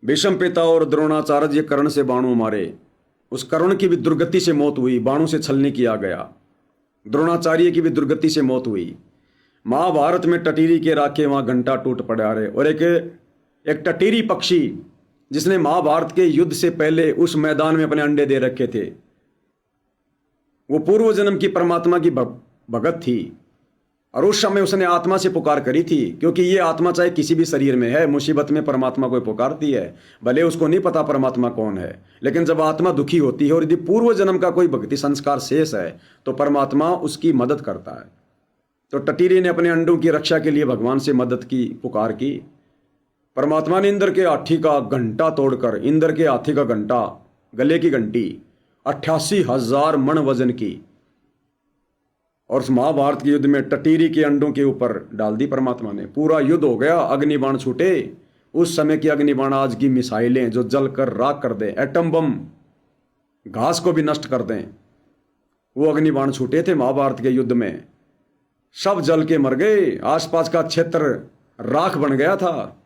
भीष्म पिता और द्रोणाचार्य ये कर्ण से बाणों मारे। उस कर्ण की भी दुर्गति से मौत हुई, बाणों से छलनी किया गया। द्रोणाचार्य की भी दुर्गति से मौत हुई। महाभारत में टटीरी के राखे वहां घंटा टूट पड़ा रहे। और एक टटीरी पक्षी जिसने महाभारत के युद्ध से पहले उस मैदान में अपने अंडे दे रखे थे, वो पूर्व जन्म की परमात्मा की भगत थी। और उस समय उसने आत्मा से पुकार करी थी, क्योंकि ये आत्मा चाहे किसी भी शरीर में है, मुसीबत में परमात्मा को पुकारती है। भले उसको नहीं पता परमात्मा कौन है, लेकिन जब आत्मा दुखी होती है और यदि पूर्व जन्म का कोई भक्ति संस्कार शेष है तो परमात्मा उसकी मदद करता है। तो टटीरी ने अपने अंडों की रक्षा के लिए भगवान से मदद की, पुकार की। परमात्मा ने इंद्र के हाथी का घंटा तोड़कर, इंद्र के हाथी का घंटा, गले की घंटी 88,000 मण वजन की, और उस महाभारत के युद्ध में टटीरी के अंडों के ऊपर डाल दी परमात्मा ने। पूरा युद्ध हो गया, अग्निबाण छूटे। उस समय की अग्निबाण आज की मिसाइलें जो जलकर राख कर दें, एटम बम घास को भी नष्ट कर दें, वो अग्निबाण छूटे थे महाभारत के युद्ध में। सब जल के मर गए, आसपास का क्षेत्र राख बन गया था,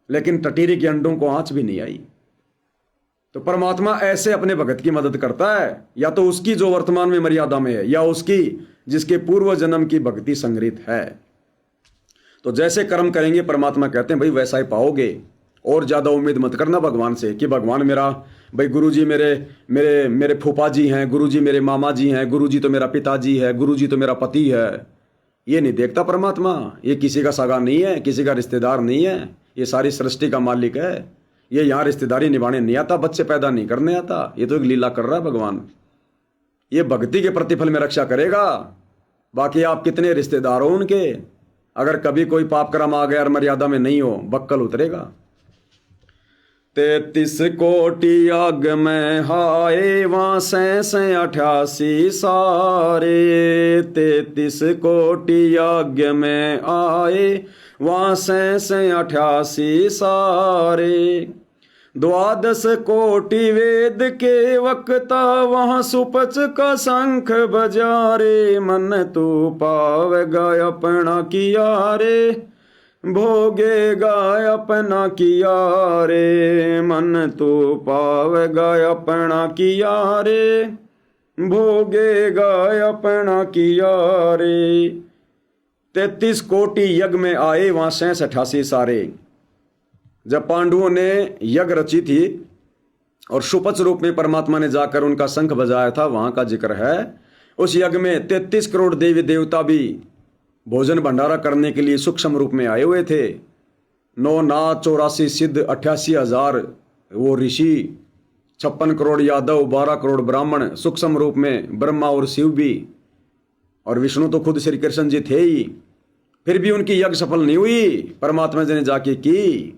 लेकिन टटीरी के अंडों को आंच भी नहीं आई। तो परमात्मा ऐसे अपने भगत की मदद करता है, या तो उसकी जो वर्तमान में मर्यादा में है, या उसकी जिसके पूर्व जन्म की भक्ति संग्रहित है। तो जैसे कर्म करेंगे परमात्मा कहते हैं भाई वैसा ही पाओगे। और ज्यादा उम्मीद मत करना भगवान से कि भगवान मेरा, भाई गुरुजी मेरे मेरे मेरे फूफा जी हैं, गुरुजी मेरे मामा जी हैं, गुरुजी तो मेरा पिताजी है, गुरुजी तो मेरा पति है। ये नहीं देखता परमात्मा। ये किसी का सगा नहीं है, किसी का रिश्तेदार नहीं है, ये सारी सृष्टि का मालिक है। ये यहाँ रिश्तेदारी निभाने नहीं आता, बच्चे पैदा नहीं करने आता। ये तो एक लीला कर रहा है भगवान। ये भक्ति के प्रतिफल में रक्षा करेगा। बाकी आप कितने रिश्तेदार हो उनके, अगर कभी कोई पाप कर्म आ गया और मर्यादा में नहीं हो, बक्कल उतरेगा। 33 कोटि यज्ञ में हाय वहाँ से 88 सारे। 33 कोटि यज्ञ में आए वहाँ से 88 सारे। 12 कोटि वेद के वक्ता वहाँ सुपच का शंख बजारे। मन तू पावेगा अपना किया रे, भोगेगा अपना किया रे। मन तू पावेगा अपना किया रे, भोगेगा अपना किया रे। 33 कोटि यज्ञ में आए वहां 88 सारे। जब पांडवों ने यज्ञ रची थी और सुपच रूप में परमात्मा ने जाकर उनका शंख बजाया था, वहां का जिक्र है। उस यज्ञ में 33 करोड़ देवी देवता भी भोजन भंडारा करने के लिए सूक्ष्म रूप में आए हुए थे। 9 नाथ 84 सिद्ध 88,000 वो ऋषि, 56 करोड़ यादव, 12 करोड़ ब्राह्मण, सूक्ष्म रूप में ब्रह्मा और शिव भी, और विष्णु तो खुद श्री कृष्ण जी थे ही। फिर भी उनकी यज्ञ सफल नहीं हुई, परमात्मा जी ने जाके की।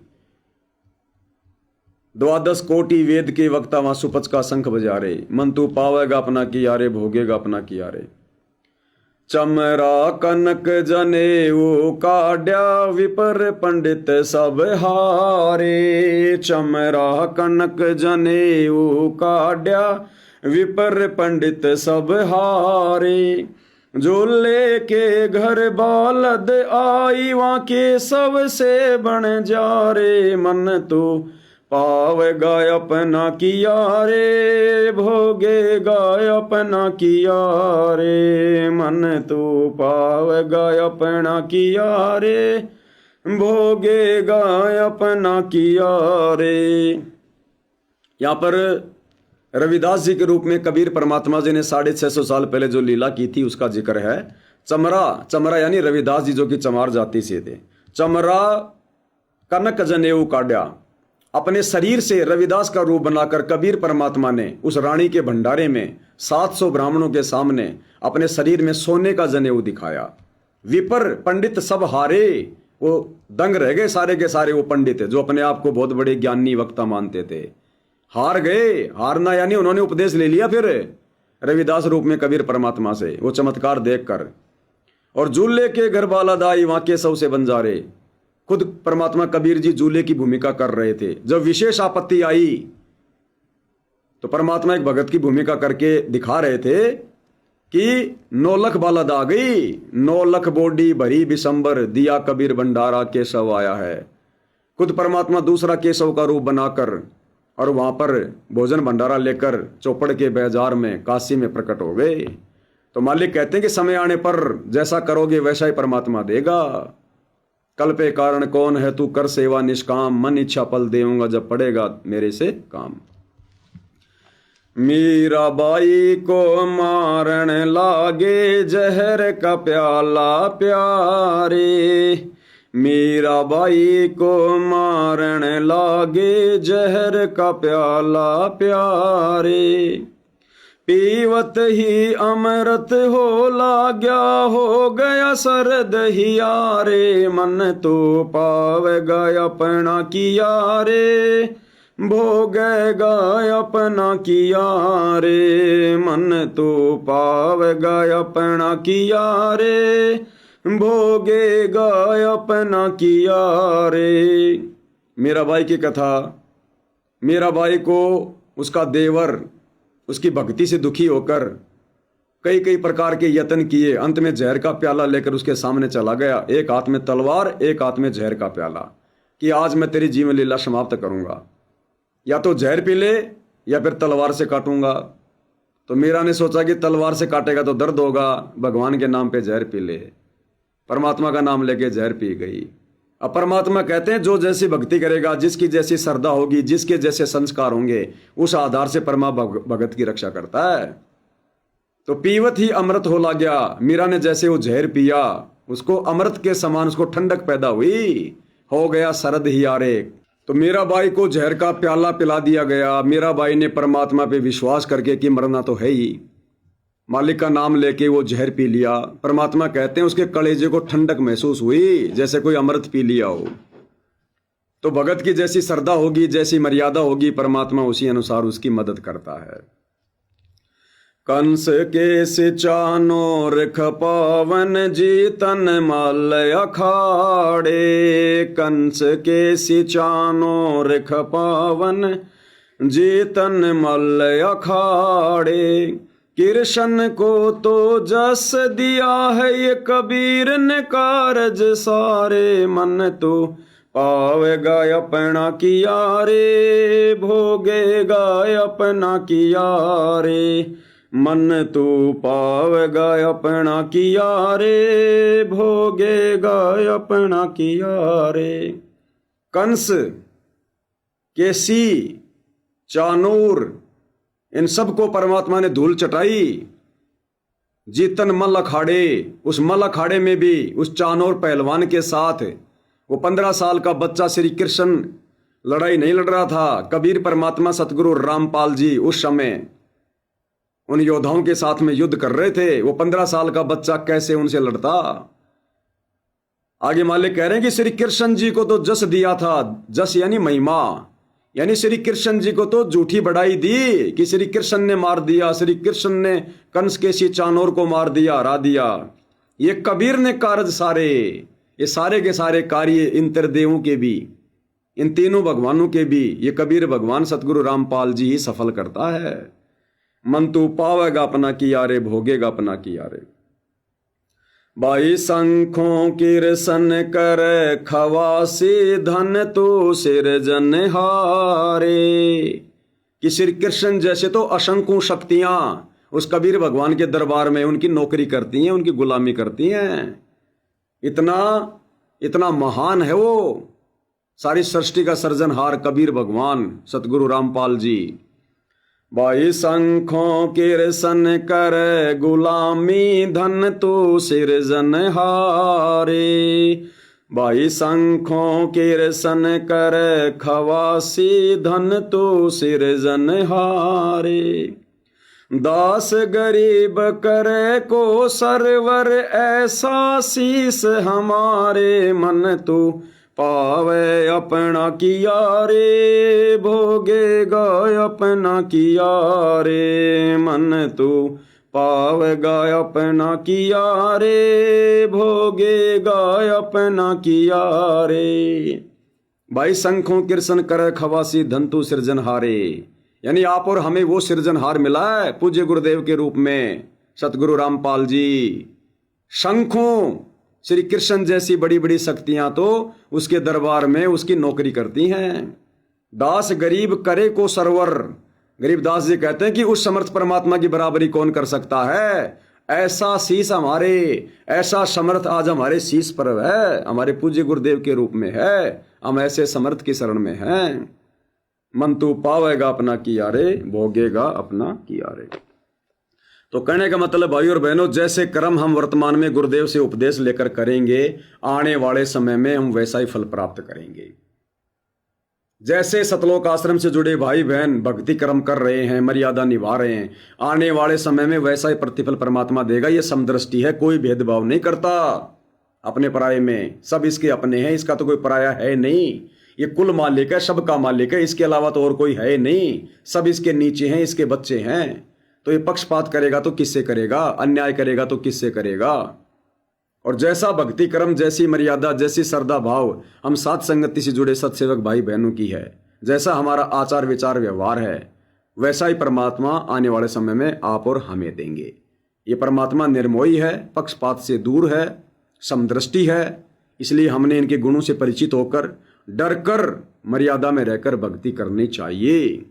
द्वादश कोटि वेद के वक्ता वहां सुपच का शंख बजा रे। मन तू पावेगा अपना किया रे, भोगेगा अपना किया रे। चमरा कनक जनेऊ काड्या, विपर पंडित सब हारे। चमरा कनक जनेऊ काड्या, विपर पंडित सब हारे। जो लेके घर बालद आई, वहां के सबसे बन जा रे। मन तो पावेगा अपना किया रे, भोगेगा अपना किया रे। मन तो पावेगा अपना किया रे, भोगेगा अपना किया रे। यहाँ पर रविदास जी के रूप में कबीर परमात्मा जी ने 650 साल पहले जो लीला की थी उसका जिक्र है। चमरा, चमरा यानी रविदास जी जो कि चमार जाति से थे। चमरा कनक जनेऊ काड्या, अपने शरीर से रविदास का रूप बनाकर कबीर परमात्मा ने उस रानी के भंडारे में 700 ब्राह्मणों के सामने अपने शरीर में सोने का जनेऊ दिखाया। विपर पंडित सब हारे, वो दंग रह गए सारे के सारे। वो पंडित जो अपने आप को बहुत बड़े ज्ञानी वक्ता मानते थे, हार गए। हारना यानी उन्होंने उपदेश ले लिया फिर रविदास रूप में कबीर परमात्मा से, वो चमत्कार देखकर। और जूले के घर बाला दाई, वहां के सौ से बंजारे। खुद परमात्मा कबीर जी जूले की भूमिका कर रहे थे। जब विशेष आपत्ति आई तो परमात्मा एक भगत की भूमिका करके दिखा रहे थे कि 9 लख बालद आ गई, 9 लख बोडी भरी बिशंबर, दिया कबीर भंडारा केशव आया है। खुद परमात्मा दूसरा केशव का रूप बनाकर और वहां पर भोजन भंडारा लेकर चौपड़ के बाजार में काशी में प्रकट हो गए। तो मालिक कहते हैं कि समय आने पर जैसा करोगे वैसा ही परमात्मा देगा। कल पे कारण कौन है, तू कर सेवा निष्काम, मन इच्छा फल देऊंगा जब पड़ेगा मेरे से काम। मीराबाई को मारन लागे जहर का प्याला प्यारे। मीराबाई को मारन लागे जहर का प्याला प्यारे। पीवत ही अमृत हो लाग्या, हो गया सरद हिया रे। मन तो पावेगा अपना किया रे, भोगेगा अपना किया रे। मन तो पावेगा अपना किया रे, भोगेगा अपना किया रे। मीराबाई की कथा। मीराबाई को उसका देवर उसकी भक्ति से दुखी होकर कई कई प्रकार के यत्न किए। अंत में जहर का प्याला लेकर उसके सामने चला गया, एक हाथ में तलवार एक हाथ में जहर का प्याला, कि आज मैं तेरी जीवन लीला समाप्त करूंगा, या तो जहर पी ले या फिर तलवार से काटूंगा। तो मीरा ने सोचा कि तलवार से काटेगा तो दर्द होगा, भगवान के नाम पे जहर पी ले। परमात्मा का नाम लेके जहर पी गई। अब परमात्मा कहते हैं जो जैसी भक्ति करेगा, जिसकी जैसी श्रद्धा होगी, जिसके जैसे संस्कार होंगे, उस आधार से परमा भगत की रक्षा करता है। तो पीवत ही अमृत हो ला गया। मीरा ने जैसे वो जहर पिया, उसको अमृत के समान उसको ठंडक पैदा हुई, हो गया सरद ही आरे। तो मीराबाई को जहर का प्याला पिला दिया गया। मीराबाई ने परमात्मा पे विश्वास करके कि मरना तो है ही, मालिक का नाम लेके वो जहर पी लिया। परमात्मा कहते हैं उसके कलेजे को ठंडक महसूस हुई, जैसे कोई अमृत पी लिया हो। तो भगत की जैसी श्रद्धा होगी, जैसी मर्यादा होगी, परमात्मा उसी अनुसार उसकी मदद करता है। कंस के सिचानोर खपावन जीतन मल अखाड़े। कंस के सिचानोर खपावन जीतन मल अखाड़े। कृष्ण को तो जस दिया है ये कबीर ने कारज सारे। मन तो पावेगा अपना किया रे, भोगेगा अपना किया रे। मन तो पावेगा अपना किया रे, भोगेगा अपना किया रे। कंस, केसी, चानूर, इन सबको परमात्मा ने धूल चटाई। जीतन मल अखाड़े, उस मल अखाड़े में भी उस चानोर पहलवान के साथ वो 15 साल का बच्चा श्री कृष्ण लड़ाई नहीं लड़ रहा था। कबीर परमात्मा सतगुरु रामपाल जी उस समय उन योद्धाओं के साथ में युद्ध कर रहे थे। वो 15 साल का बच्चा कैसे उनसे लड़ता। आगे मालिक कह रहे हैं कि श्री कृष्ण जी को तो जस दिया था, जस यानी महिमा, यानी श्री कृष्ण जी को तो झूठी बढ़ाई दी कि श्री कृष्ण ने मार दिया, श्री कृष्ण ने कंस के सी चानोर को मार दिया, हरा दिया। ये कबीर ने कारज सारे, ये सारे के सारे कार्य इन त्रिदेवों के भी, इन तीनों भगवानों के भी ये कबीर भगवान सतगुरु रामपाल जी ही सफल करता है। मन तू पावेगा अपना किया रे, भोगेगा अपना किया रे। बाई शंखों की रसन कर खवासी, धन तो सिरजनहारे। कि श्री कृष्ण जैसे तो असंख्यों शक्तियां उस कबीर भगवान के दरबार में उनकी नौकरी करती हैं, उनकी गुलामी करती हैं। इतना इतना महान है वो, सारी सृष्टि का सर्जनहार कबीर भगवान सतगुरु रामपाल जी। बाई शंखों के रसन कर गुलामी, धन तो सिरजनहारे। बाई शंखों के रसन कर खवासी, धन तो सिरजनहारे। दास गरीब करे को सरवर, ऐसा शीस हमारे। मन तू पावे अपना किया रे, भोगेगा अपना किया रे। मन तू पावेगा अपना किया रे, भोगेगा अपना किया रे। भाई शंखों कीर्तन करे खवासी, धन तू सृजनहारे। यानी आप और हमें वो सृजनहार मिला है पूज्य गुरुदेव के रूप में सतगुरु रामपाल जी। शंखों श्री कृष्ण जैसी बड़ी बड़ी शक्तियां तो उसके दरबार में उसकी नौकरी करती हैं। दास गरीब करे को सरवर। गरीबदास जी कहते हैं कि उस समर्थ परमात्मा की बराबरी कौन कर सकता है। ऐसा शीश हमारे, ऐसा समर्थ आज हमारे शीश पर है, हमारे पूज्य गुरुदेव के रूप में है। हम ऐसे समर्थ की शरण में हैं। मन तू पावेगा अपना किया रे, भोगेगा अपना किया रे। तो कहने का मतलब भाई और बहनों, जैसे कर्म हम वर्तमान में गुरुदेव से उपदेश लेकर करेंगे, आने वाले समय में हम वैसा ही फल प्राप्त करेंगे। जैसे सतलोक आश्रम से जुड़े भाई बहन भक्ति कर्म कर रहे हैं, मर्यादा निभा रहे हैं, आने वाले समय में वैसा ही प्रतिफल परमात्मा देगा। ये समदृष्टि है, कोई भेदभाव नहीं करता अपने पराये में। सब इसके अपने हैं, इसका तो कोई पराया है नहीं। ये कुल मालिक है, सबका मालिक है, इसके अलावा तो और कोई है नहीं। सब इसके नीचे हैं, इसके बच्चे हैं। तो ये पक्षपात करेगा तो किससे करेगा, अन्याय करेगा तो किससे करेगा। और जैसा भक्ति कर्म, जैसी मर्यादा, जैसी श्रद्धा भाव हम साथ संगति से जुड़े सत्सेवक भाई बहनों की है, जैसा हमारा आचार विचार व्यवहार है, वैसा ही परमात्मा आने वाले समय में आप और हमें देंगे। ये परमात्मा निर्मोही है, पक्षपात से दूर है, समदृष्टि है। इसलिए हमने इनके गुणों से परिचित होकर, डरकर, मर्यादा में रहकर भक्ति करनी चाहिए।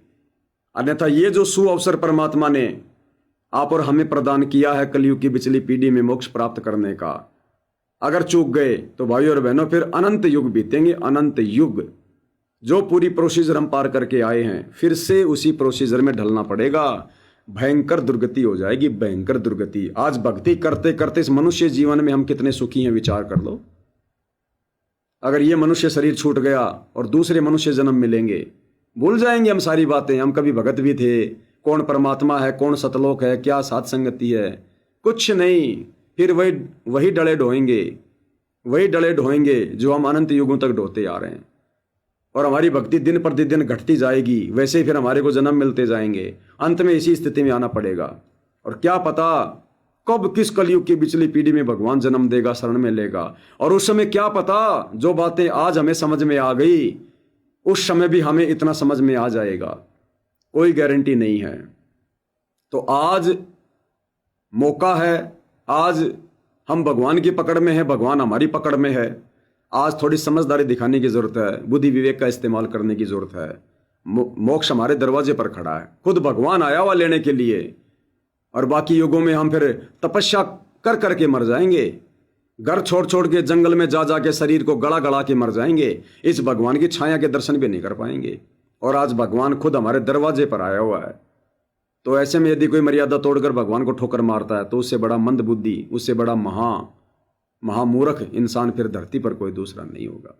अन्यथा ये जो सुअवसर परमात्मा ने आप और हमें प्रदान किया है कलयुग की बिचली पीढ़ी में मोक्ष प्राप्त करने का, अगर चूक गए तो भाई और बहनों फिर अनंत युग बीतेंगे। अनंत युग जो पूरी प्रोसीजर हम पार करके आए हैं, फिर से उसी प्रोसीजर में ढलना पड़ेगा। भयंकर दुर्गति हो जाएगी, भयंकर दुर्गति। आज भक्ति करते करते इस मनुष्य जीवन में हम कितने सुखी हैं, विचार कर लो। अगर ये मनुष्य शरीर छूट गया और दूसरे मनुष्य जन्म मिलेंगे, भूल जाएंगे हम सारी बातें। हम कभी भगत भी थे, कौन परमात्मा है, कौन सतलोक है, क्या साथ संगति है, कुछ नहीं। फिर वही डले ढोएंगे जो हम अनंत युगों तक ढोते आ रहे हैं। और हमारी भक्ति दिन प्रतिदिन घटती जाएगी, वैसे ही फिर हमारे को जन्म मिलते जाएंगे। अंत में इसी स्थिति में आना पड़ेगा। और क्या पता कब किस कलयुग की बिचली पीढ़ी में भगवान जन्म देगा, शरण में लेगा। और उस समय क्या पता जो बातें आज हमें समझ में आ गई, उस समय भी हमें इतना समझ में आ जाएगा, कोई गारंटी नहीं है। तो आज मौका है, आज हम भगवान की पकड़ में हैं, भगवान हमारी पकड़ में है। आज थोड़ी समझदारी दिखाने की जरूरत है, बुद्धि विवेक का इस्तेमाल करने की जरूरत है। मोक्ष हमारे दरवाजे पर खड़ा है, खुद भगवान आया हुआ लेने के लिए। और बाकी युगों में हम फिर तपस्या कर करके मर जाएंगे, घर छोड़ छोड़ के जंगल में जा के शरीर को गड़ा गड़ा के मर जाएंगे। इस भगवान की छाया के दर्शन भी नहीं कर पाएंगे। और आज भगवान खुद हमारे दरवाजे पर आया हुआ है। तो ऐसे में यदि कोई मर्यादा तोड़कर भगवान को ठोकर मारता है, तो उससे बड़ा मंद बुद्धि, उससे बड़ा महामूर्ख इंसान फिर धरती पर कोई दूसरा नहीं होगा।